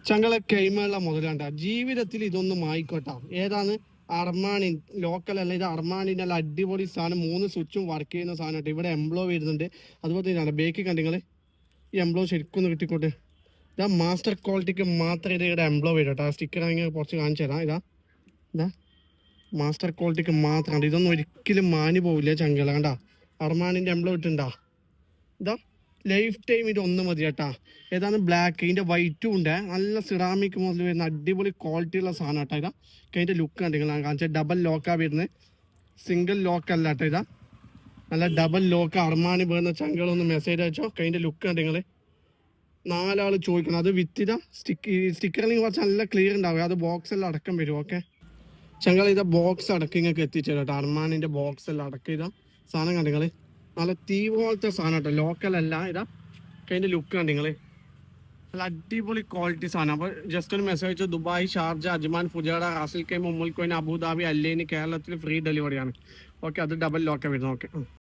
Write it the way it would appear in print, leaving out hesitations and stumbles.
ചങ്ങളെ കൈമയുള്ള മുതലാണ്ട ജീവിതത്തിൽ ഇതൊന്നും ആയിക്കോട്ടെ. ഏതാണ്? അർമാണി ലോക്കൽ അല്ല, ഇത് അർമാണിന്റെ നല്ല അടിപൊളി സാധനം. 3 സ്വിച്ചും വർക്ക് ചെയ്യുന്ന സാധനം കേട്ടോ. ഇവിടെ എംബ്ലോ വരുന്നുണ്ട്. അതുപോലെ തന്നെ ബേക്ക് കണ്ടിങ്ങൾ ഈ എംബ്ലോ ശരിക്കും ഒന്ന് കിട്ടിക്കോട്ടെ. ഇതാ മാസ്റ്റർ ക്വാളിറ്റിക്ക് മാത്രമേ ഇവിടെ എംബ്ലോ വരും കേട്ടോ. ആ സ്റ്റിക്കർ ആണെങ്കിൽ കുറച്ച് കാണിച്ചു തരാം. ഇതാ മാസ്റ്റർ ക്വാളിറ്റിക്ക് മാത്രമാണ്. ഇതൊന്നും ഒരിക്കലും മാഞ്ഞു പോവില്ല ചങ്കള. കണ്ടാ അർമാണിന്റെ എംബ്ലോ ഇട്ടുണ്ടാ. ഇതാ ലൈഫ് ടൈം ഇതൊന്നും മതി കേട്ടാ. ഏതാണ്? ബ്ലാക്ക്. ഇതിന്റെ വൈറ്റും ഉണ്ട്. നല്ല സിറാമിക് മുതൽ വരുന്ന അടിപൊളി ക്വാളിറ്റി ഉള്ള സാധനം കേട്ടോ. ഇതാ അതിന്റെ ലുക്ക് ഉണ്ട്. നിങ്ങൾ കാണിച്ചാൽ ഡബിൾ ലോക്കാ വരുന്നത്, സിംഗിൾ ലോക്ക് അല്ല കേട്ടോ. ഇതാ നല്ല ഡബിൾ ലോക്ക്. അർമാണി വേർന്ന ചങ്കളൊന്ന് മെസ്സേജ് അയച്ചോ. അതിന്റെ ലുക്ക് ഉണ്ട്. നിങ്ങൾ 4 ആൾ ചോദിക്കണം. അത് വിത്ത് ഇതാ സ്റ്റിക്കറിൽ കുറച്ച് നല്ല ക്ലിയർ ഉണ്ടാവും. അത് ബോക്സ് എല്ലാം അടക്കം വരും. ഓക്കെ ചങ്കൾ ഇതാ ബോക്സ് അടക്കം ഇങ്ങനെ എത്തിച്ചു കേട്ടോ. അർമാനിന്റെ ബോക്സ് എല്ലാം അടക്കം ഇതാ സാധനം കണ്ടിങ്ങൾ. നല്ല തീ പോലത്തെ സാധനം കേട്ടോ. ലോക്കൽ അല്ല. ഇതാ അതിന്റെ ലുക്ക് കണ്ട് നിങ്ങൾ. നല്ല അടിപൊളി ക്വാളിറ്റി സാധനം. അപ്പോൾ ജസ്റ്റ് ഒരു മെസ്സേജ് അയച്ചു. Dubai, Sharjah, Ajman, Fujairah, റാസിൽ came, ഉമ്മുൽ കോയിൻ, അബുദാബി, അല്ലേന് കേരളത്തിൽ ഫ്രീ ഡെലിവറിയാണ്. ഓക്കെ അത് ഡബിൾ ലോക്കെ വരുന്നത്. ഓക്കെ